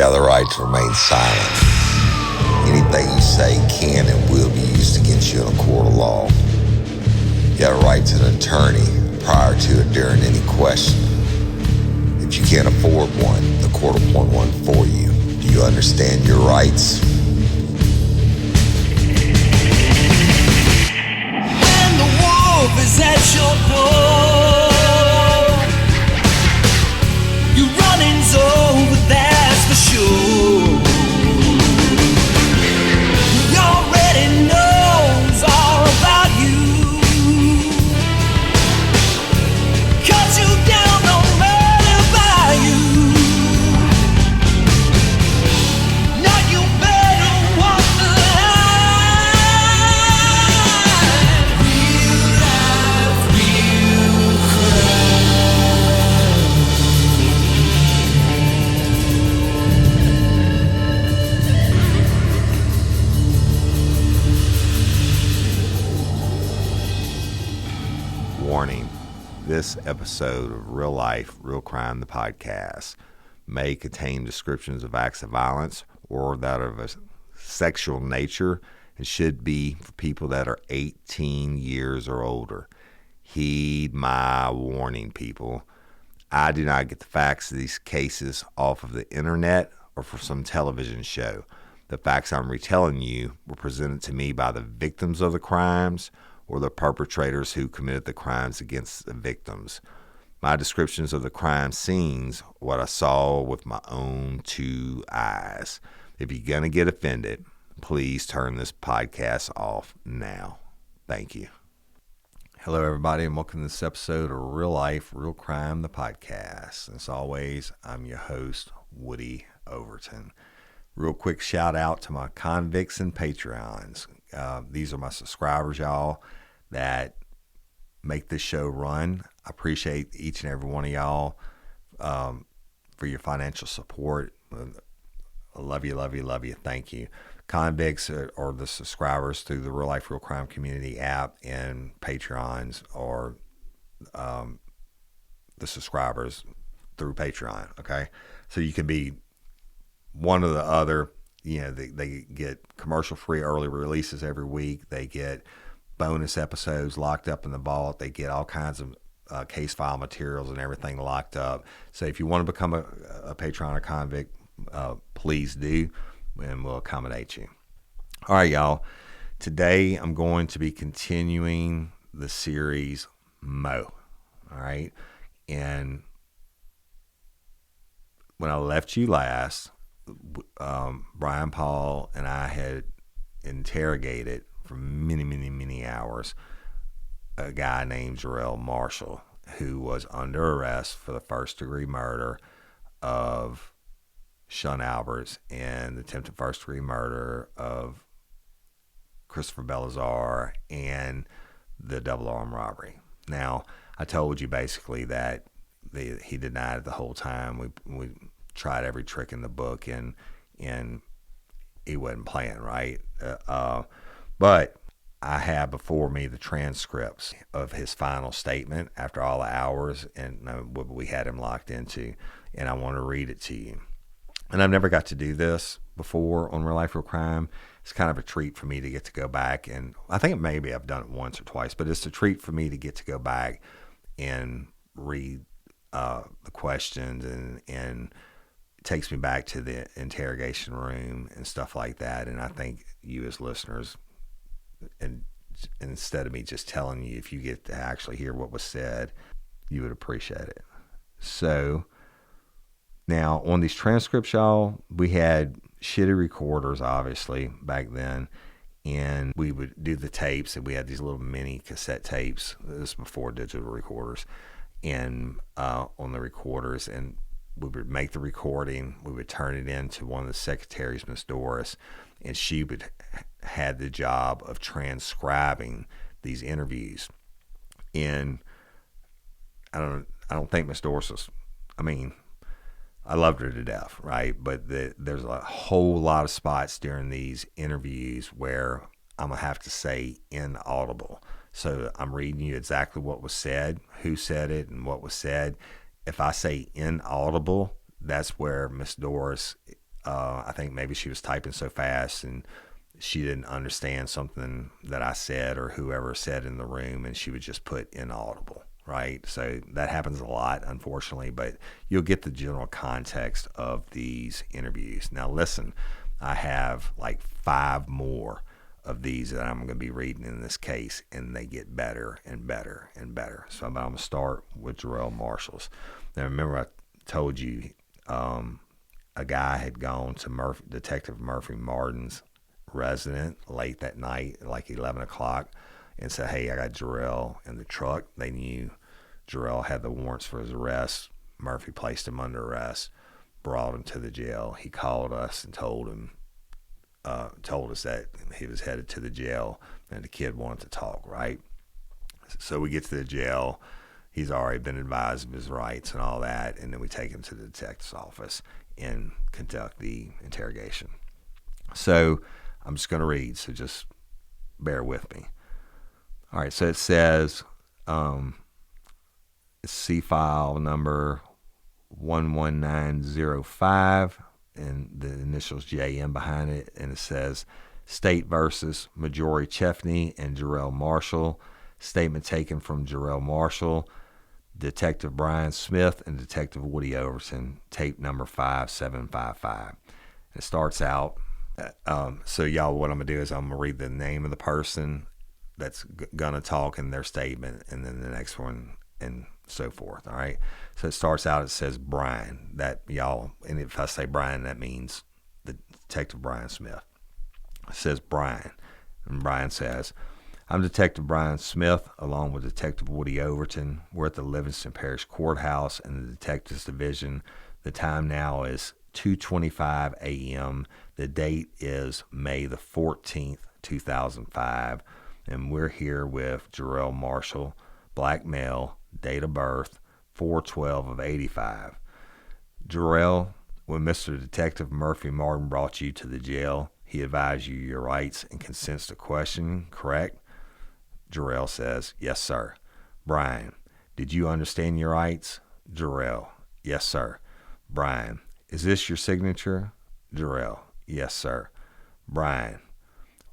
got the right to remain silent. Anything you say can and will be used against you in a court of law. You got a right to an attorney prior to or during any question. If you can't afford one, the court will appoint one for you. Do you understand your rights? When the wolf is at your door, your running's over, that's for sure. He already knows all about you. Cut you down, no matter by you. Now you better walk the line. Real life, real crime. Warning. This episode of Real Life, Real Crime, the podcast, may contain descriptions of acts of violence or that of a sexual nature and should be for people that are 18 years or older. Heed my warning, people. I do not get the facts of these cases off of the internet or from some television show. The facts I'm retelling you were presented to me by the victims of the crimes or the perpetrators who committed the crimes against the victims. My descriptions of the crime scenes, what I saw with my own two eyes. If you're going to get offended, please turn this podcast off now. Thank you. Hello, everybody, and welcome to this episode of Real Life, Real Crime, the podcast. As always, I'm your host, Woody Overton. Real quick shout out to my convicts and Patreons. These are my subscribers, y'all, that make this show run. I appreciate each and every one of y'all for your financial support. I love you, love you, love you. Thank you. Convicts are the subscribers through the Real Life, Real Crime Community app, and Patreons are the subscribers through Patreon, okay? So you can be one or the other. You know, they get commercial-free early releases every week. They get bonus episodes locked up in the vault. They get all kinds of case file materials and everything locked up. So if you want to become a patron or convict, please do, and we'll accommodate you. All right, y'all. Today I'm going to be continuing the series Mo. All right. And when I left you last, Brian Paul and I had interrogated for many hours a guy named Jarrell Marshall, who was under arrest for the first-degree murder of Sean Alberts and the attempted first-degree murder of Christopher Belazar and the double armed robbery. Now, I told you basically that he denied it the whole time. We tried every trick in the book, and he wasn't playing, right? But I have before me the transcripts of his final statement after all the hours and what we had him locked into, and I want to read it to you. And I've never got to do this before on Real Life, Real Crime. It's kind of a treat for me to get to go back, and I think maybe I've done it once or twice, but it's a treat for me to get to go back and read the questions, and it takes me back to the interrogation room and stuff like that. And I think you as listeners, and instead of me just telling you, if you get to actually hear what was said, you would appreciate it. So now on these transcripts, y'all, we had shitty recorders, obviously, back then, and we would do the tapes, and we had these little mini cassette tapes. This was before digital recorders, and on the recorders, and we would make the recording, we would turn it in to one of the secretaries, Miss Doris, and she would had the job of transcribing these interviews. And I don't think Miss Doris was, I mean, I loved her to death, right? But there's a whole lot of spots during these interviews where I'm going to have to say inaudible. So I'm reading you exactly what was said, who said it, and what was said. If I say inaudible, that's where Miss Doris I think maybe she was typing so fast and she didn't understand something that I said or whoever said in the room, and she would just put inaudible, right? So that happens a lot, unfortunately, but you'll get the general context of these interviews. Now, listen, I have like 5 more of these that I'm going to be reading in this case, and they get better and better and better. So I'm going to start with Jarrell Marshall's. Now, remember I told you a guy had gone to Detective Murphy Martin's resident late that night, like 11 o'clock, and said, hey, I got Jarrell in the truck. They knew Jarrell had the warrants for his arrest. Murphy placed him under arrest, brought him to the jail. He called us and told us that he was headed to the jail and the kid wanted to talk, right? So we get to the jail. He's already been advised of his rights and all that, and then we take him to the detective's office and conduct the interrogation. So I'm just going to read, so just bear with me. All right, so it says C file number 11905, and the initials JM behind it, and it says State versus Majori Chefney and Jarrell Marshall. Statement taken from Jarrell Marshall, Detective Brian Smith, and Detective Woody Overton, tape number 5755. It starts out, so y'all, what I'm going to do is I'm going to read the name of the person that's going to talk in their statement, and then the next one, and so forth, all right? So it starts out, it says Brian, that y'all, and if I say Brian, that means the Detective Brian Smith. It says Brian, and Brian says, I'm Detective Brian Smith, along with Detective Woody Overton. We're at the Livingston Parish Courthouse in the Detectives Division. The time now is 2:25 a.m. The date is May the 14th, 2005, and we're here with Jarrell Marshall, black male, date of birth 4/12 of 85. Jarrell, when Mr. Detective Murphy Martin brought you to the jail, he advised you your rights and consents to questioning, correct? Jarrell says, yes, sir. Brian, did you understand your rights? Jarrell, yes, sir. Brian, is this your signature? Jarrell, yes, sir. Brian,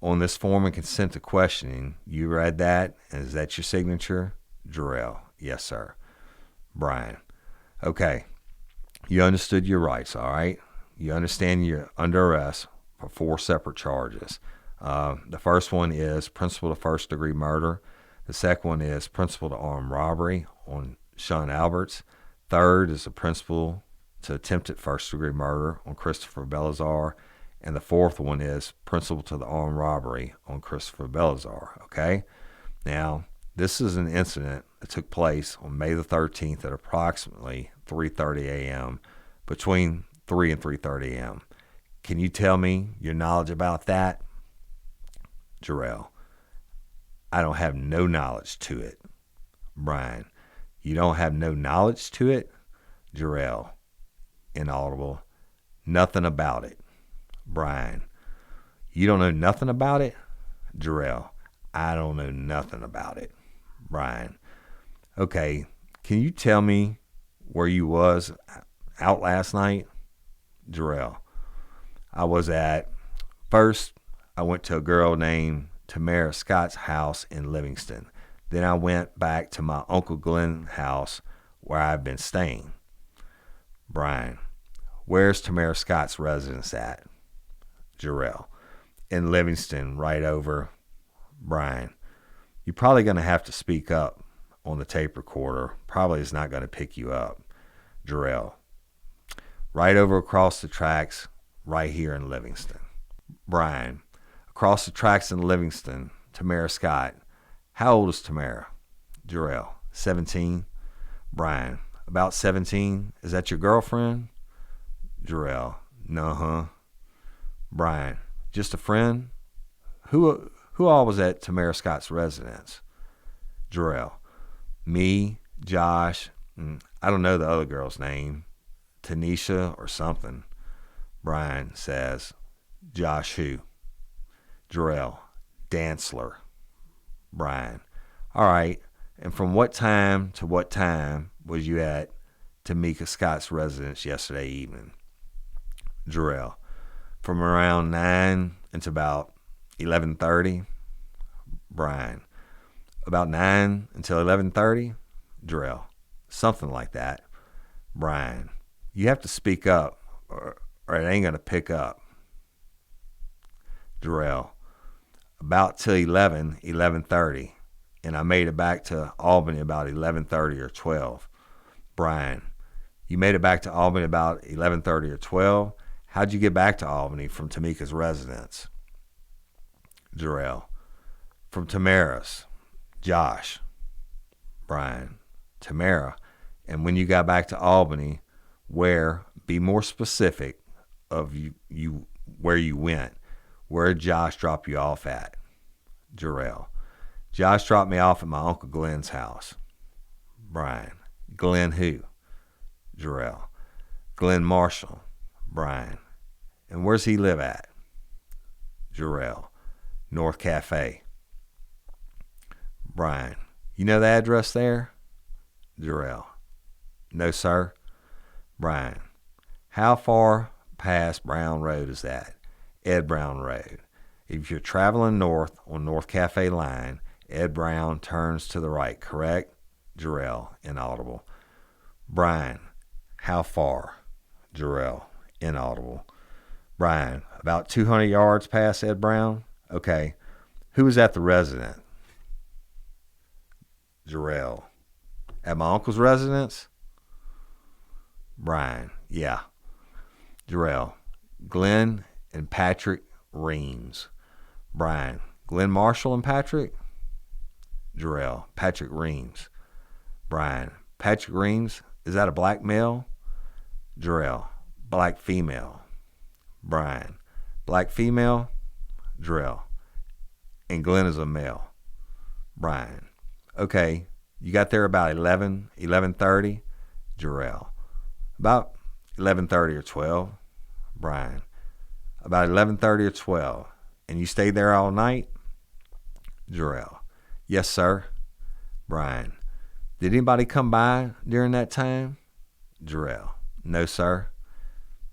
on this form of consent to questioning, you read that, and is that your signature? Jarrell, yes, sir. Brian, okay, you understood your rights, all right? You understand you're under arrest for 4 separate charges. The first one is principal to first-degree murder. The second one is principal to armed robbery on Sean Alberts. Third is the principal to attempted first-degree murder on Christopher Belazar. And the fourth one is principal to the armed robbery on Christopher Belazar, okay? Now, this is an incident that took place on May the 13th at approximately 3:30 a.m., between 3 and 3:30 a.m. Can you tell me your knowledge about that? Jarrell, I don't have no knowledge to it. Brian, you don't have no knowledge to it? Jarrell, inaudible, nothing about it. Brian, you don't know nothing about it? Jarrell, I don't know nothing about it. Brian, okay, can you tell me where you was out last night? Jarrell, I was first I went to a girl named Tamara Scott's house in Livingston. Then I went back to my Uncle Glenn's house where I've been staying. Brian, where's Tamara Scott's residence at? Jarrell, in Livingston, right over. Brian, you're probably going to have to speak up on the tape recorder. Probably is not going to pick you up. Jarrell, right over across the tracks, right here in Livingston. Brian, across the tracks in Livingston, Tamara Scott. How old is Tamara? Jarrell, 17. Brian, about 17. Is that your girlfriend? Jarrell, nuh-huh. Brian, just a friend? Who all was at Tamara Scott's residence? Jarrell, me, Josh, I don't know the other girl's name, Tanisha or something. Brian says, Josh who? Jarrell, Dantzler. Brian, all right, and from what time to what time was you at Tamika Scott's residence yesterday evening? Jarrell, From around 9 until about 11:30, Brian. About 9 until 11:30, Jarrell. Something like that, Brian. You have to speak up or it ain't going to pick up. Jarrell. About till 11:30, and I made it back to Albany about 11:30 or 12. Brian. You made it back to Albany about 11:30 or 12. How'd you get back to Albany from Tamika's residence? Jarrell. From Tamara's. Josh. Brian. Tamara. And when you got back to Albany, where? Be more specific of you where you went. Where did Josh drop you off at? Jarrell. Josh dropped me off at my Uncle Glenn's house. Brian. Glenn who? Jarrell. Glenn Marshall. Brian. And where's he live at? Jarrell. North Cafe. Brian. You know the address there? Jarrell. No, sir. Brian. How far past Brown Road is that? Ed Brown Road. If you're traveling north on North Cafe line, Ed Brown turns to the right, correct? Jarrell, inaudible. Brian. How far? Jarrell, inaudible. Brian. About 200 yards past Ed Brown? Okay. Who was at the residence? Jarrell. At my uncle's residence? Brian. Yeah. Jarrell. Glenn and Patrick Reams. Brian. Glenn Marshall and Patrick? Jarrell. Patrick Reams. Brian. Patrick Reams, is that a black male? Jarrell. Black female. Brian. Black female? Jarrell. And Glenn is a male. Brian. Okay, you got there about 11:30? Jarrell. About 11:30 or 12. Brian. About 11:30 or 12. And you stayed there all night? Jarrell. Yes, sir. Brian. Did anybody come by during that time? Jarrell. No, sir.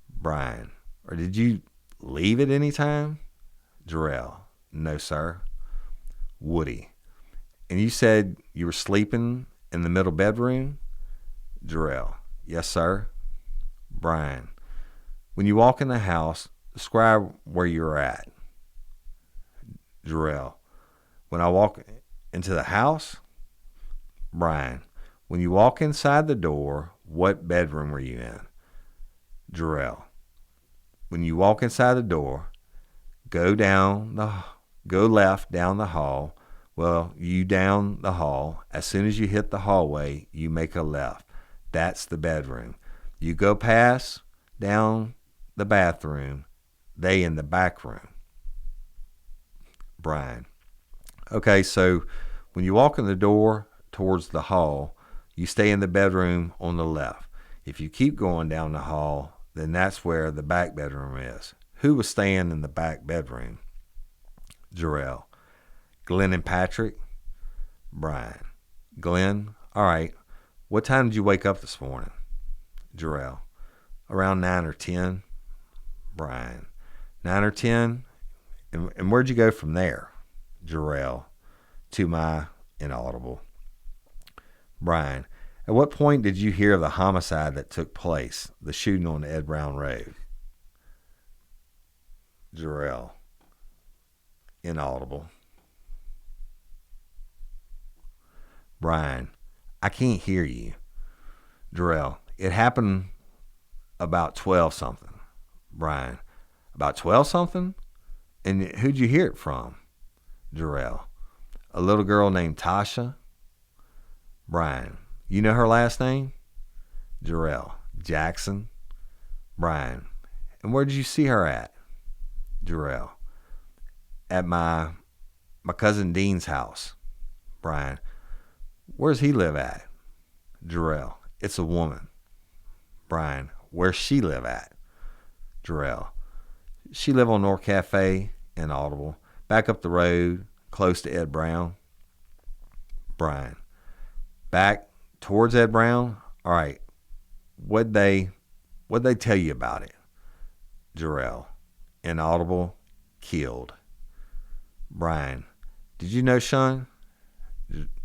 Brian. Or did you leave at any time? Jarrell. No, sir. Woody. And you said you were sleeping in the middle bedroom? Jarrell. Yes, sir. Brian. When you walk in the house, describe where you're at. Jarrell. When I walk into the house? Brian. When you walk inside the door, what bedroom were you in? Jarrell. When you walk inside the door, go left down the hall. Well, you down the hall. As soon as you hit the hallway, you make a left. That's the bedroom. You go past down the bathroom. They in the back room. Brian. Okay, so when you walk in the door towards the hall, you stay in the bedroom on the left. If you keep going down the hall, then that's where the back bedroom is. Who was staying in the back bedroom? Jarrell. Glenn and Patrick? Brian. Glenn? All right. What time did you wake up this morning? Jarrell. Around 9 or 10. Brian. 9 or 10? And where'd you go from there? Jarrell. To my inaudible. Brian. At what point did you hear of the homicide that took place, the shooting on Ed Brown Road? Jarrell. Inaudible. Brian. I can't hear you. Jarrell. It happened about 12 something. Brian. About 12 something? And who'd you hear it from? Jarrell. A little girl named Tasha. Brian. You know her last name? Jarrell. Jackson. Brian. And where did you see her at? Jarrell. At my cousin Dean's house. Brian. Where's he live at? Jarrell. It's a woman. Brian. Where's she live at? Jarrell. She live on North Cafe, inaudible. Back up the road, close to Ed Brown. Brian. Back towards Ed Brown? All right. What'd they tell you about it? Jarrell. Inaudible. Killed. Brian, did you know Sean?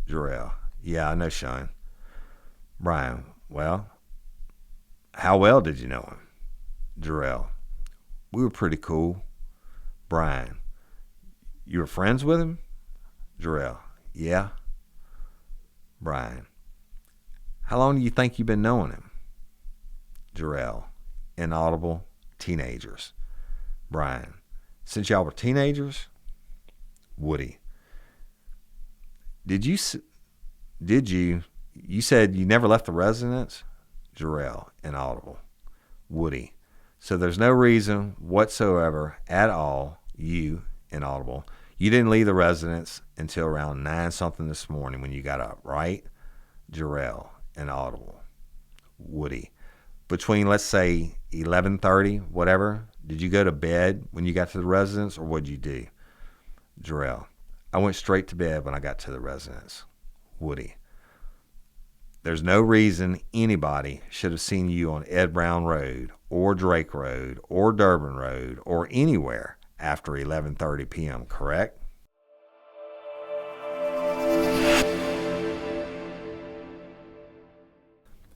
Jarrell, yeah, I know Sean. Brian, well, how well did you know him? Jarrell, we were pretty cool. Brian, you were friends with him? Jarrell, yeah. Brian, how long do you think you've been knowing him? Jarrell, inaudible. Teenagers. Brian, since y'all were teenagers? Woody, you said you never left the residence? Jarrell, inaudible. Woody, so there's no reason whatsoever at all, you, inaudible, you didn't leave the residence until around 9 something this morning when you got up, right? Jarrell, inaudible. Woody, between, let's say, 11:30, whatever, did you go to bed when you got to the residence, or what'd you do? Jarrell, I went straight to bed when I got to the residence. Woody, there's no reason anybody should have seen you on Ed Brown Road or Drake Road or Durbin Road or anywhere after 11:30 p.m., correct?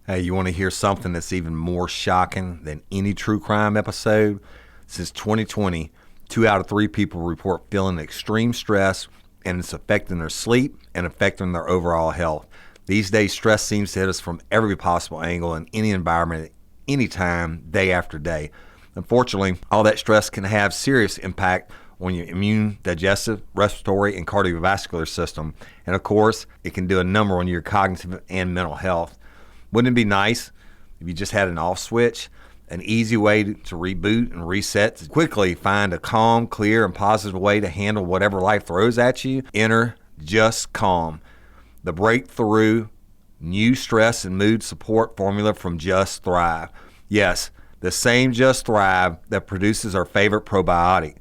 Hey, you want to hear something that's even more shocking than any true crime episode? Since 2020, 2 out of 3 people report feeling extreme stress, and it's affecting their sleep and affecting their overall health. These days, stress seems to hit us from every possible angle in any environment, anytime, day after day. Unfortunately, all that stress can have serious impact on your immune, digestive, respiratory, and cardiovascular system. And of course, it can do a number on your cognitive and mental health. Wouldn't it be nice if you just had an off switch, an easy way to reboot and reset, to quickly find a calm, clear, and positive way to handle whatever life throws at you? Enter Just Calm, the breakthrough new stress and mood support formula from Just Thrive. Yes, the same Just Thrive that produces our favorite probiotic.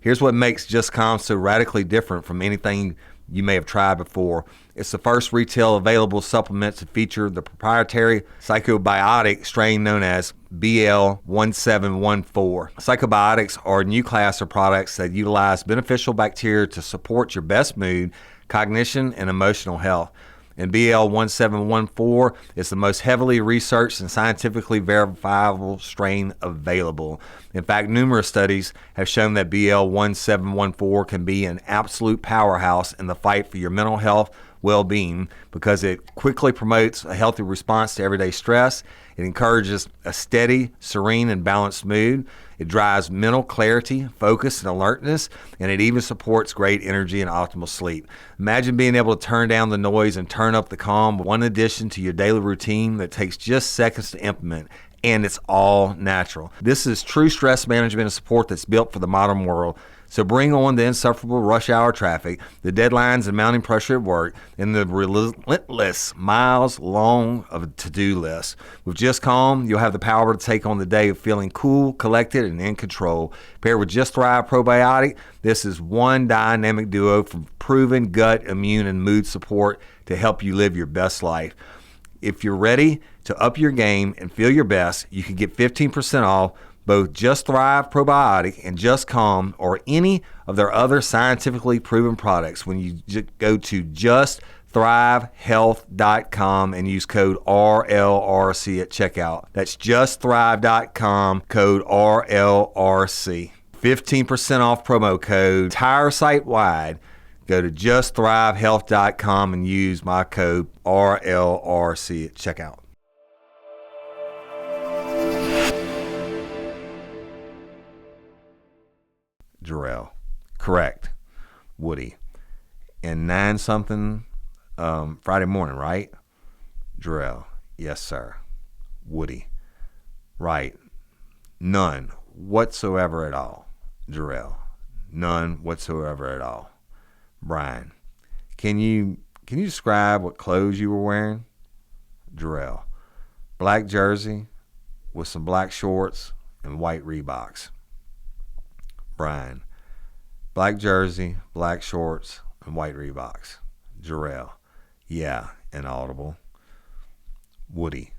Here's what makes Just Calm so radically different from anything you may have tried before. It's the first retail available supplement to feature the proprietary psychobiotic strain known as BL1714. Psychobiotics are a new class of products that utilize beneficial bacteria to support your best mood, cognition, and emotional health. And BL1714 is the most heavily researched and scientifically verifiable strain available. In fact, numerous studies have shown that BL1714 can be an absolute powerhouse in the fight for your mental health well-being because it quickly promotes a healthy response to everyday stress. It encourages a steady, serene, and balanced mood. It drives mental clarity, focus, and alertness, and it even supports great energy and optimal sleep. Imagine being able to turn down the noise and turn up the calm, one addition to your daily routine that takes just seconds to implement, and it's all natural. This is true stress management and support that's built for the modern world. So bring on the insufferable rush hour traffic, the deadlines and mounting pressure at work, and the relentless miles long of a to-do list. With Just Calm, you'll have the power to take on the day of feeling cool, collected, and in control. Paired with Just Thrive Probiotic, this is one dynamic duo for proven gut, immune, and mood support to help you live your best life. If you're ready to up your game and feel your best, you can get 15% off both Just Thrive Probiotic and Just Calm or any of their other scientifically proven products when you go to justthrivehealth.com and use code RLRC at checkout. That's justthrive.com, code RLRC. 15% off promo code, entire site wide. Go to justthrivehealth.com and use my code RLRC at checkout. Jarrell, correct. Woody, and 9 something Friday morning, right? Jarrell, yes sir. Woody, right. None whatsoever at all. Jarrell, none whatsoever at all. Brian, can you describe what clothes you were wearing? Jarrell, black jersey with some black shorts and white Reeboks. Brian, black jersey, black shorts, and white Reeboks. Jarrell, yeah, inaudible. Woody,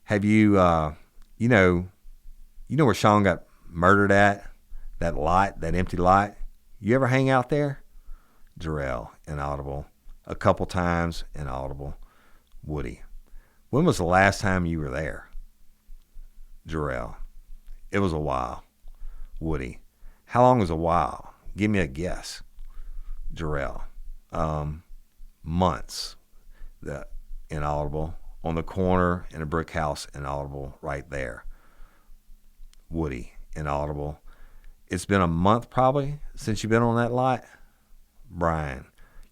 have you, you know where Sean got murdered at? That lot, that empty lot, you ever hang out there? Jarrell, inaudible. A couple times, inaudible. Woody, when was the last time you were there? Jarrell, it was a while. Woody, how long was a while? Give me a guess. Jarrell, months. The inaudible. On the corner in a brick house, inaudible, right there. Woody, inaudible. It's been a month probably since you've been on that lot. Brian,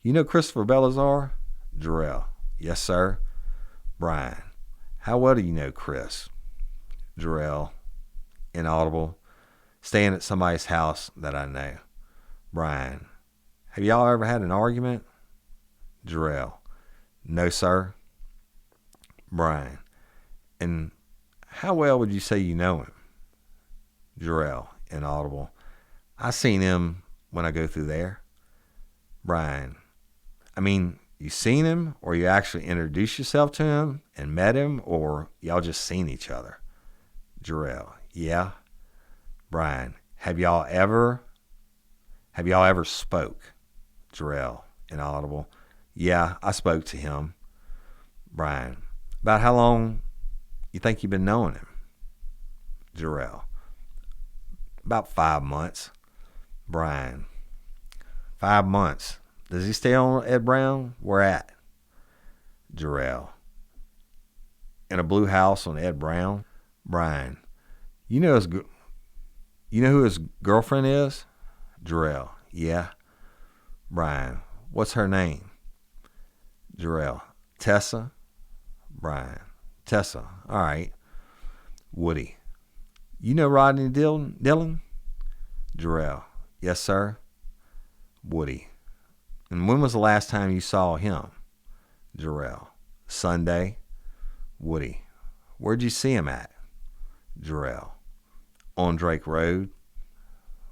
you know Christopher Belazar? Jarrell, yes, sir. Brian, how well do you know Chris? Jarrell, inaudible. Staying at somebody's house that I know. Brian, have y'all ever had an argument? Jarrell, no, sir. Brian, and how well would you say you know him? Jarrell, inaudible. I seen him when I go through there. Brian, I mean, you seen him, or you actually introduced yourself to him and met him, or y'all just seen each other? Jarrell, yeah. Brian, have y'all ever spoke? Jarrell, inaudible. Yeah, I spoke to him. Brian, about how long you think you've been knowing him? Jarrell, about 5 months. Brian, 5 months. Does he stay on Ed Brown? Where at? Jarrell, in a blue house on Ed Brown. Brian, you know who his girlfriend is? Jarrell, yeah. Brian, what's her name? Jarrell, Tessa. Brian, Tessa, all right. Woody, you know Rodney Dillon? Jarrell, yes, sir. Woody, and when was the last time you saw him? Jarrell, Sunday. Woody, where'd you see him at? Jarrell, on Drake Road.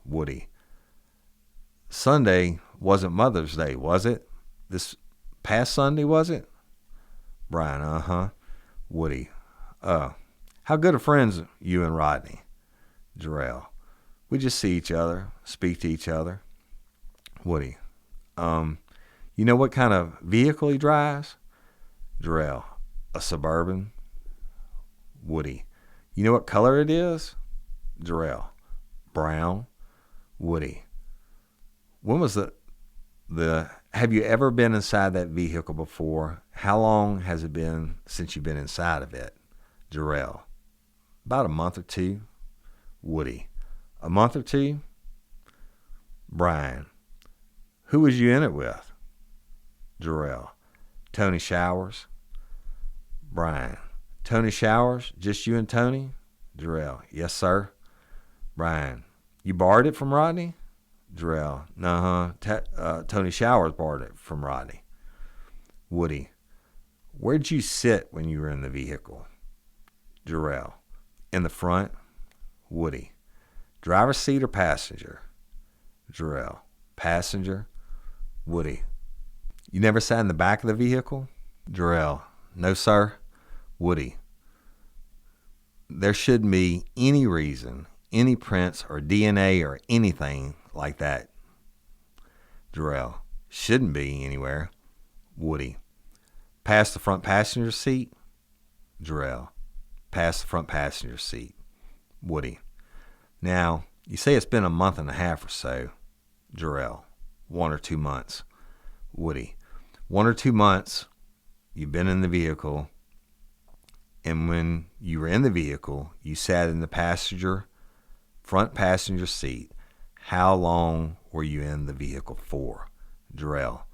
Woody, Sunday wasn't Mother's Day, was it? This past Sunday, was it? Brian, uh-huh. Woody, how good of friends you and Rodney? Jarrell, we just see each other, speak to each other. Woody, you know what kind of vehicle he drives? Jarrell, a Suburban. Woody, you know what color it is? Jarrell, brown. Woody, when was have you ever been inside that vehicle before? How long has it been since you've been inside of it? Jarrell, about a month or two. Woody, a month or two. Brian, who was you in it with? Jarrell, Tony Showers. Brian, Tony Showers, just you and Tony? Jarrell, yes, sir. Brian, you borrowed it from Rodney? Jarrell, Tony Showers borrowed it from Rodney. Woody, where'd you sit when you were in the vehicle? Jarrell, in the front. Woody, driver's seat or passenger? Jarrell, passenger. Woody, you never sat in the back of the vehicle? Jarrell, no, sir. Woody, there shouldn't be any reason, any prints or DNA or anything like that. Jarrell, shouldn't be anywhere. Woody, past the front passenger seat? Jarrell, past the front passenger seat. Woody, now, you say it's been a month and a half or so. Jarrell, 1 or 2 months. Woody, 1 or 2 months, you've been in the vehicle, and when you were in the vehicle, you sat in the front passenger seat. How long were you in the vehicle for? Jarrell,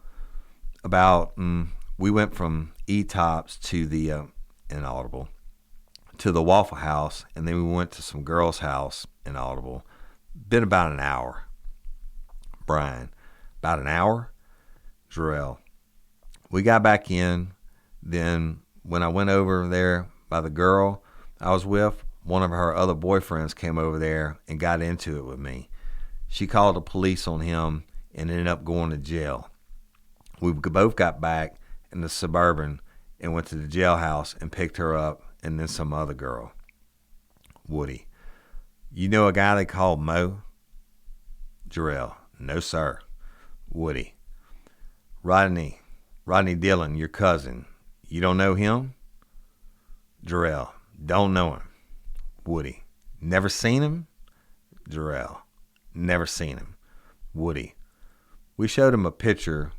we went from E-Tops to the inaudible, to the Waffle House, and then we went to some girl's house, inaudible. Been about an hour. Brian, about an hour? Jarrell, we got back in. Then when I went over there by the girl I was with, one of her other boyfriends came over there and got into it with me. She called the police on him and ended up going to jail. We both got back in the Suburban and went to the jailhouse and picked her up, and then some other girl. Woody, you know a guy they called Mo? Jarrell, no sir. Woody, Rodney Dillon, your cousin, you don't know him? Jarrell, don't know him. Woody, never seen him? Jarrell, never seen him. Woody, we showed him a picture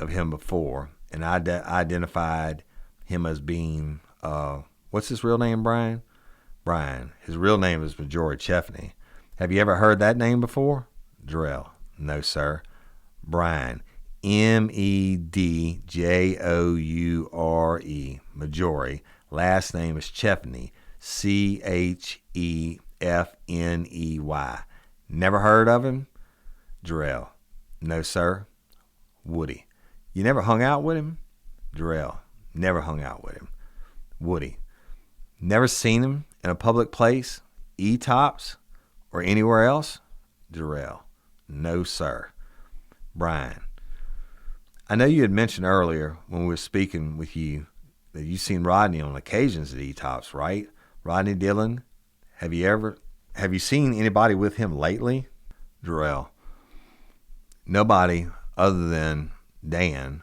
of him before, and I identified him as being, what's his real name, Brian? Brian. His real name is Majori Cheffney. Have you ever heard that name before? Jarrell, no, sir. Brian, Medjoure, Majori. Last name is Cheffney, Chefney. Never heard of him? Jarrell, no, sir. Woody, you never hung out with him? Jarrell, never hung out with him. Woody, never seen him in a public place, E-Tops, or anywhere else? Jarrell, no, sir. Brian, I know you had mentioned earlier when we were speaking with you that you've seen Rodney on occasions at E-Tops, right? Rodney Dillon, have you seen anybody with him lately? Jarrell, nobody other than Dan,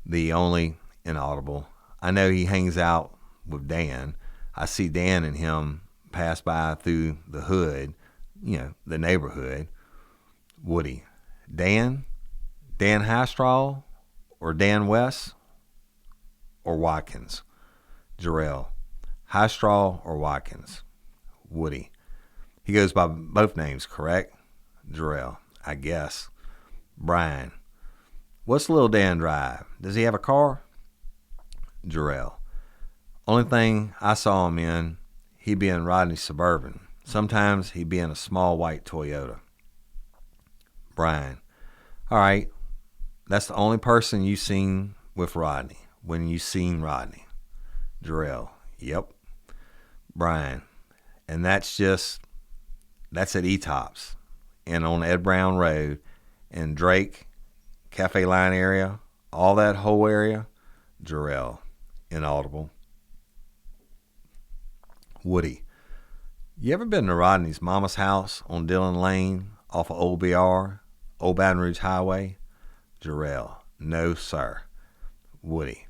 the only inaudible. I know he hangs out with Dan. I see Dan and him pass by through the hood, the neighborhood. Woody, Dan Highstraw or Dan West or Watkins? Jarrell, Highstraw or Watkins? Woody, he goes by both names, correct? Jarrell, I guess. Brian, what's Little Dan drive? Does he have a car? Jarrell, only thing I saw him in, he'd be in Rodney's Suburban. Sometimes he'd be in a small white Toyota. Brian, all right, that's the only person you seen with Rodney when you seen Rodney. Jarrell, yep. Brian, and that's at E-Tops and on Ed Brown Road and Drake, Cafe Line area, all that whole area. Jarrell, inaudible. Woody, you ever been to Rodney's mama's house on Dillon Lane off of Old BR, Old Baton Rouge Highway? Jarrell, no, sir. Woody,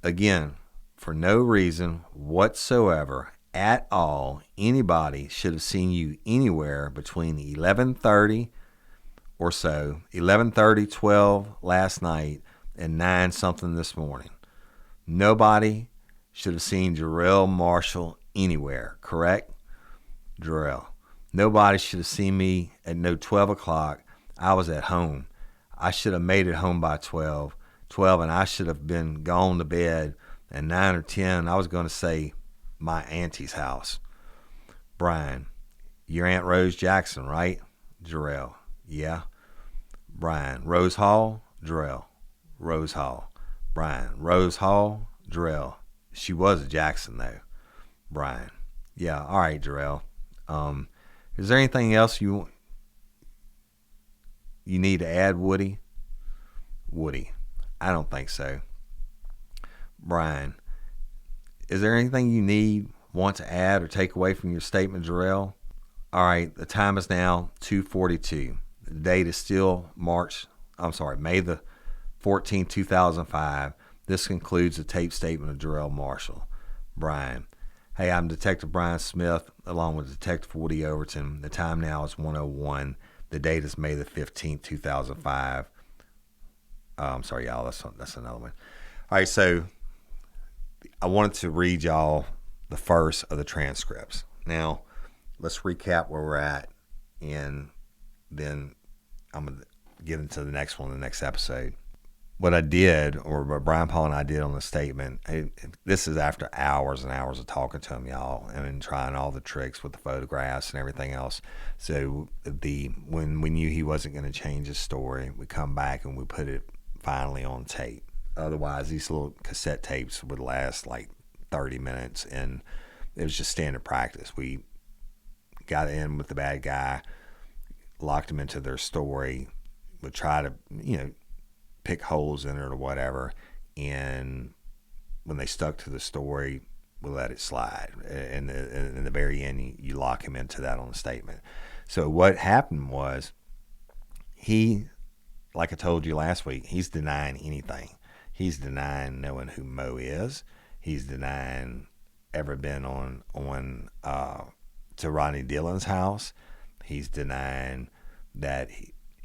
again, for no reason whatsoever at all, anybody should have seen you anywhere between 11:30 or so, 11:30, 12 last night, and 9 something this morning. Nobody should have seen Jarrell Marshall anywhere, correct? Jarrell, nobody should have seen me at no 12 o'clock. I was at home. I should have made it home by 12, and I should have been gone to bed at 9 or 10. I was going to say my auntie's house. Brian, your Aunt Rose Jackson, right? Jarrell, yeah. Brian, Rose Hall? Jarrell, Rose Hall. Brian, Rose Hall? Jarrell, she was a Jackson though. Brian, yeah, all right, Jarrell. Is there anything else you need to add, Woody? Woody, I don't think so. Brian, is there anything you want to add or take away from your statement, Jarrell? All right, the time is now 2:42. The date is still May the 14th, 2005. This concludes the tape statement of Jarrell Marshall. Brian, hey, I'm Detective Brian Smith along with Detective Woody Overton. The time now is 1:01. The date is May the 15th, 2005. I'm sorry, y'all. That's another one. All right, so I wanted to read y'all the first of the transcripts. Now, let's recap where we're at, and then I'm going to get into the next one, the next episode. What I did, or what Brian Paul and I did on the statement, this is after hours and hours of talking to him, y'all, and trying all the tricks with the photographs and everything else. So when we knew he wasn't going to change his story, we come back and we put it finally on tape. Otherwise, these little cassette tapes would last like 30 minutes, and it was just standard practice. We got in with the bad guy, locked him into their story, would try to, pick holes in it or whatever, and when they stuck to the story, we let it slide. In the very end, you lock him into that on the statement. So what happened was he, like I told you last week, he's denying anything. He's denying knowing who Mo is. He's denying ever been on to Rodney Dillon's house. He's denying that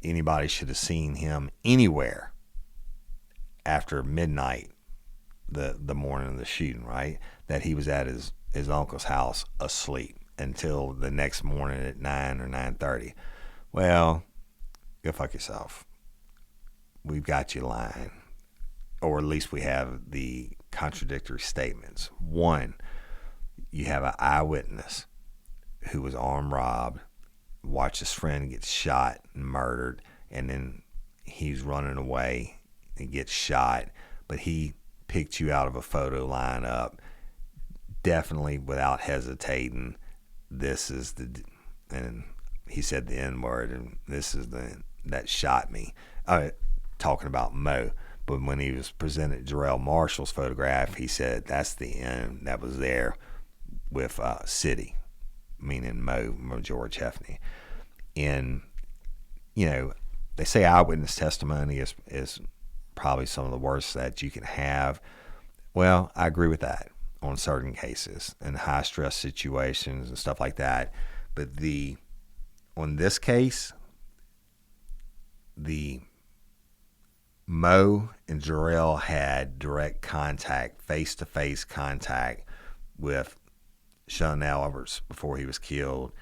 anybody should have seen him anywhere after midnight the morning of the shooting, right? That he was at his uncle's house asleep until the next morning at 9 or 9:30. Well, go fuck yourself. We've got you lying. Or at least we have the contradictory statements. One, you have an eyewitness who was armed robbed, watched his friend get shot and murdered, and then he's running away and gets shot, but he picked you out of a photo lineup, definitely without hesitating. This is and he said the N word, and this is that shot me. Talking about Mo. But when he was presented Jarrell Marshall's photograph, he said that's the end that was there with City, meaning Mo George Hefney. And, they say eyewitness testimony is probably some of the worst that you can have. Well, I agree with that on certain cases and high stress situations and stuff like that. But on this case, the Mo and Jarrell had direct contact, face-to-face contact with Sean Alberts before he was killed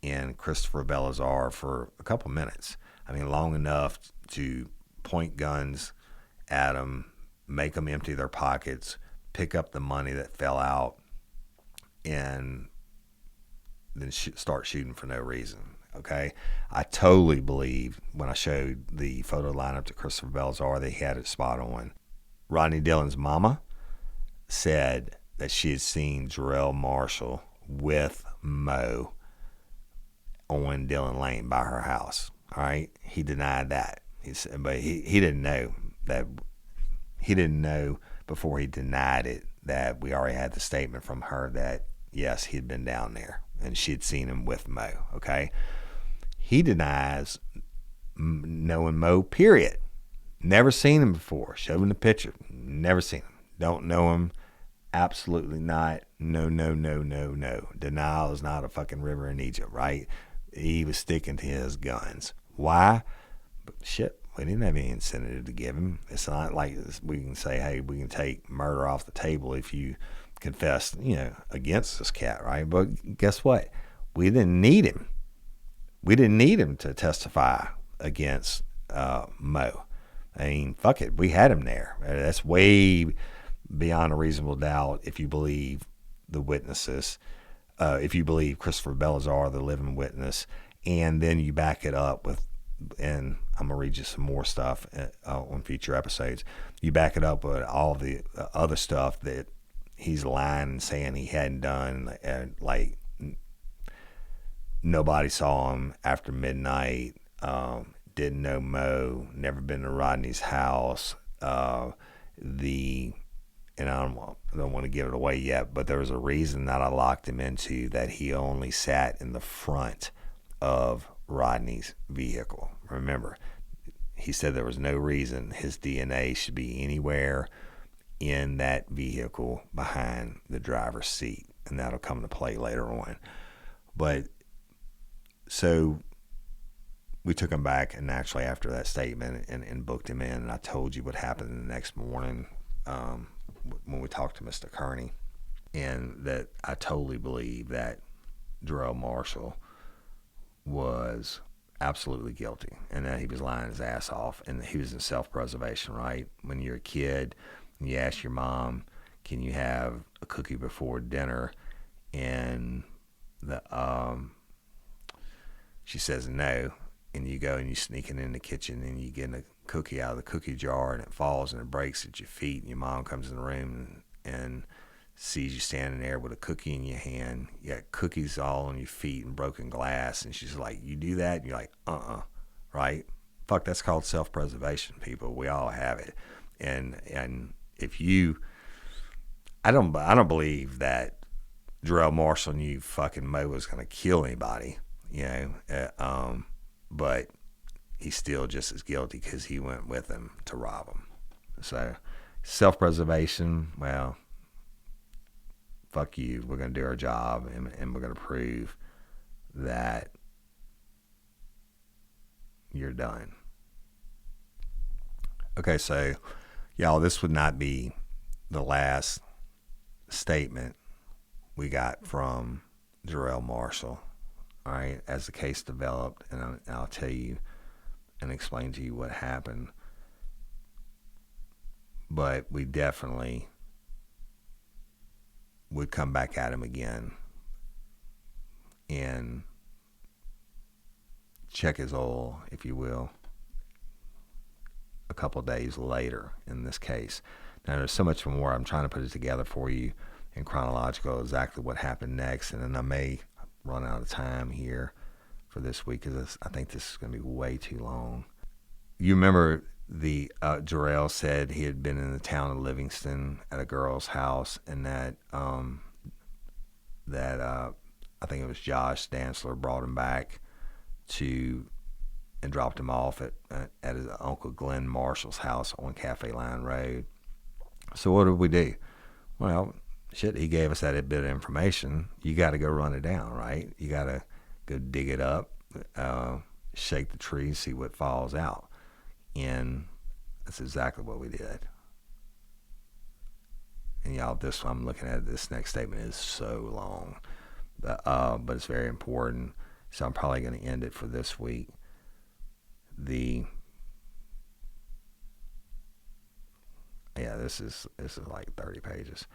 and Christopher Belazar for a couple minutes. I mean, long enough to point guns at them, make them empty their pockets, pick up the money that fell out, and then start shooting for no reason. Okay, I totally believe when I showed the photo lineup to Christopher Belazar that he had it spot on. Rodney Dillon's mama said that she had seen Jarrell Marshall with Mo on Dillon Lane by her house. All right, he denied that. He said, but he didn't know that. He didn't know before he denied it that we already had the statement from her that yes, he'd been down there and she'd seen him with Mo. Okay. He denies knowing Mo, period. Never seen him before. Showed him the picture. Never seen him. Don't know him. Absolutely not. No. Denial is not a fucking river in Egypt, right? He was sticking to his guns. Why? But shit, we didn't have any incentive to give him. It's not like we can say, hey, we can take murder off the table if you confess, against this cat, right? But guess what? We didn't need him. We didn't need him to testify against Mo. I mean, fuck it. We had him there. That's way beyond a reasonable doubt if you believe the witnesses, if you believe Christopher Belazar, the living witness, and then you back it up with, and I'm going to read you some more stuff on future episodes. You back it up with all the other stuff that he's lying and saying he hadn't done, like nobody saw him after midnight, didn't know Mo, never been to Rodney's house, and I don't want to give it away yet, but there was a reason that I locked him into that he only sat in the front of Rodney's vehicle. Remember, he said there was no reason his DNA should be anywhere in that vehicle behind the driver's seat, and that'll come to play later on. But so we took him back, and naturally after that statement and booked him in, and I told you what happened the next morning when we talked to Mr. Kearney, and that I totally believe that Jarrell Marshall was absolutely guilty and that he was lying his ass off and he was in self-preservation, right? When you're a kid and you ask your mom, can you have a cookie before dinner? And she says no, and you go and you sneak it in the kitchen and you get a cookie out of the cookie jar and it falls and it breaks at your feet, and your mom comes in the room and sees you standing there with a cookie in your hand. You got cookies all on your feet and broken glass, and she's like, you do that? And you're like, right? Fuck, that's called self-preservation, people. We all have it. And if you, I don't believe that Jarrell Marshall knew fucking Mo was going to kill anybody, but he's still just as guilty because he went with him to rob him. So self-preservation, well, fuck you. We're going to do our job, and we're going to prove that you're done. Okay, so y'all, this would not be the last statement we got from Jarrell Marshall. All right, as the case developed, and I'll tell you and explain to you what happened. But we definitely would come back at him again and check his oil, if you will, a couple days later in this case. Now, there's so much more. I'm trying to put it together for you in chronological, exactly what happened next. And then I may run out of time here for this week because I think this is going to be way too long. You remember Jarrell said he had been in the town of Livingston at a girl's house, and that I think it was Josh Dantzler brought him back and dropped him off at his Uncle Glenn Marshall's house on Cafe Line Road. So what did we do? Well, shit, he gave us that bit of information. You got to go run it down, right? You got to go dig it up, shake the tree, see what falls out. And that's exactly what we did. And y'all, I'm looking at this next statement is so long, but it's very important. So I'm probably going to end it for this week. This is like 30 pages.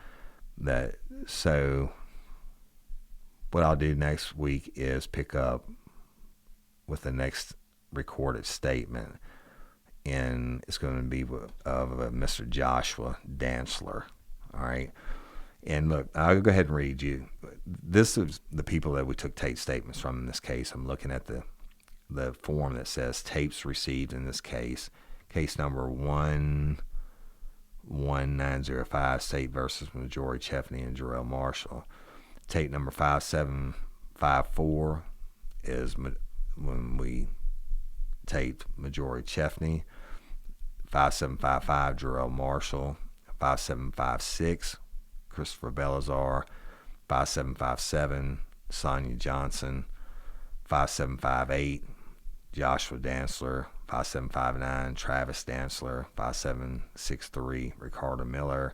So what I'll do next week is pick up with the next recorded statement, and it's going to be of Mr. Joshua Dantzler. All right. And look, I'll go ahead and read you. This is the people that we took tape statements from in this case. I'm looking at the form that says tapes received in this case. Case number 11905, State versus Majority Cheffney and Jarrell Marshall. Tape number 5754 is when we taped Majority Cheffney. 5755, Jarrell Marshall. 5756, Christopher Belazar. 5757, Sonia Johnson. 5758, Joshua Dantzler. 5759, Travis Dantzler. 5763, Ricardo Miller.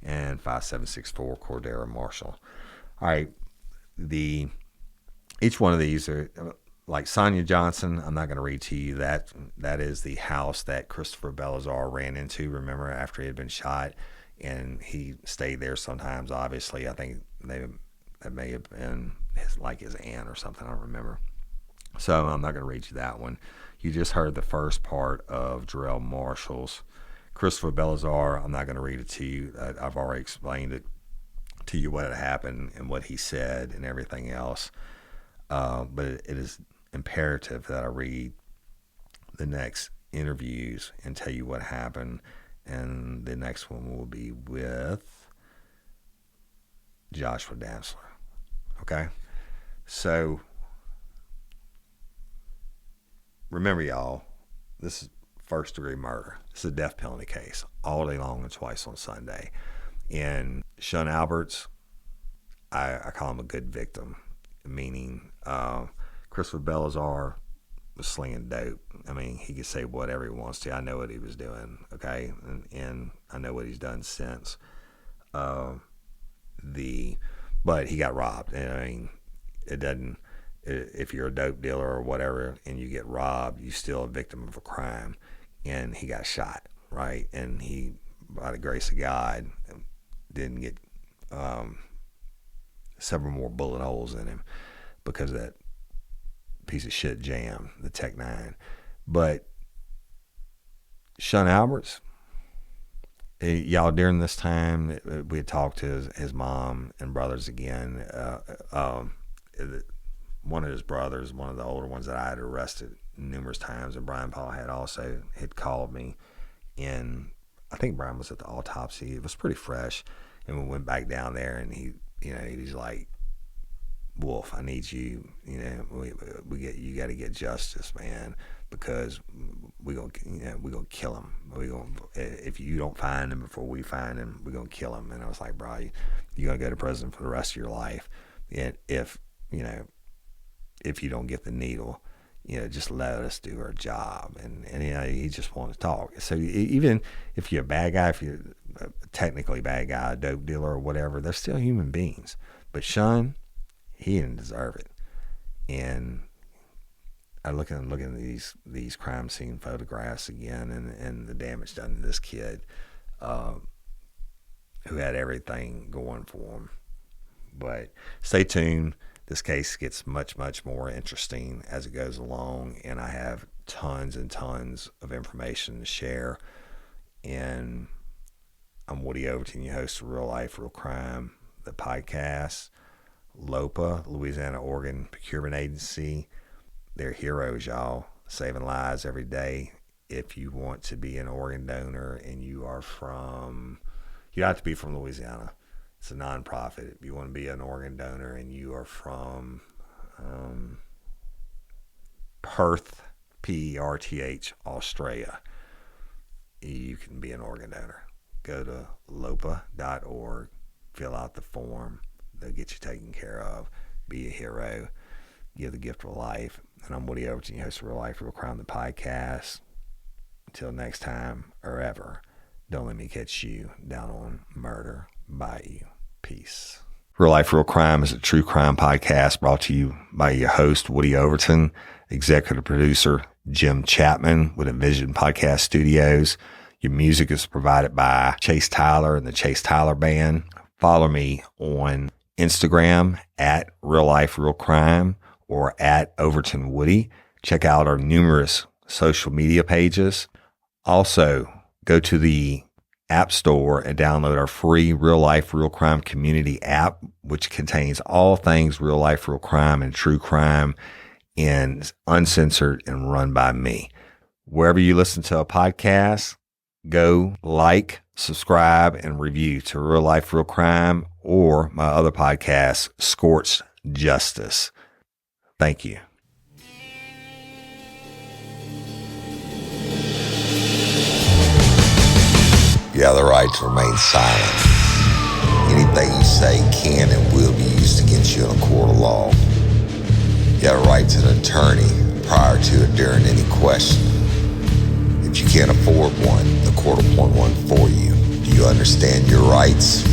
And 5764, Cordero Marshall. All right, each one of these are like Sonia Johnson. I'm not going to read to you that is the house that Christopher Belazar ran into. Remember, after he had been shot, and he stayed there sometimes. Obviously, I think that may have been his aunt or something. I don't remember. So I'm not going to read you that one. You just heard the first part of Jarrell Marshall's. Christopher Belazar, I'm not going to read it to you. I've already explained it to you, what had happened and what he said and everything else. But it is imperative that I read the next interviews and tell you what happened. And the next one will be with Joshua Dantzler. Okay? So, remember, y'all, this is first-degree murder. This is a death penalty case all day long and twice on Sunday. And Sean Alberts, I call him a good victim, meaning Christopher Belazar was slinging dope. I mean, he could say whatever he wants to. I know what he was doing, okay? And I know what he's done since. But he got robbed. And I mean, it doesn't, if you're a dope dealer or whatever and you get robbed, you're still a victim of a crime. And he got shot, right? And he, by the grace of God, didn't get several more bullet holes in him because of that piece of shit jam, the Tech 9. But Sean Alberts, y'all, during this time, we had talked to his mom and brothers again. One of his brothers, one of the older ones that I had arrested numerous times, and Brian Paul had called me, and I think Brian was at the autopsy. It was pretty fresh, and we went back down there, and he's like, Wolf, I need you. You got to get justice, man. because we're gonna kill him. If you don't find him before we find him, we're gonna kill him. And I was like, bro, you're gonna go to prison for the rest of your life. And if you don't get the needle, just let us do our job. And he just wanted to talk. So even if you're a bad guy, if you're a technically bad guy, a dope dealer or whatever, they're still human beings. But Sean, he didn't deserve it. And I look at these crime scene photographs again, and the damage done to this kid, who had everything going for him. But stay tuned. This case gets much, much more interesting as it goes along, and I have tons and tons of information to share. And I'm Woody Overton, your host of Real Life, Real Crime, the podcast. LOPA, Louisiana Organ Procurement Agency. They're heroes, y'all, saving lives every day. If you want to be an organ donor and you have to be from Louisiana. It's a nonprofit. If you want to be an organ donor and you are from Perth, Perth, Australia, you can be an organ donor. Go to lopa.org, fill out the form. They'll get you taken care of. Be a hero. Give the gift of life. And I'm Woody Overton, your host of Real Life, Real Crime, the podcast. Until next time, or ever, don't let me catch you down on Murder Bayou. Peace. Real Life, Real Crime is a true crime podcast brought to you by your host, Woody Overton, executive producer, Jim Chapman with Envision Podcast Studios. Your music is provided by Chase Tyler and the Chase Tyler Band. Follow me on Instagram at Real Life, Real Crime or at Overton Woody. Check out our numerous social media pages. Also, go to the App Store and download our free Real Life, Real Crime community app, which contains all things real life, real crime and true crime, and uncensored and run by me. Wherever you listen to a podcast, go like, subscribe, and review to Real Life, Real Crime or my other podcast, Scorched Justice. Thank you. You have the right to remain silent. Anything you say can and will be used against you in a court of law. You have a right to an attorney prior to or during any question. If you can't afford one, the court will appoint one for you. Do you understand your rights?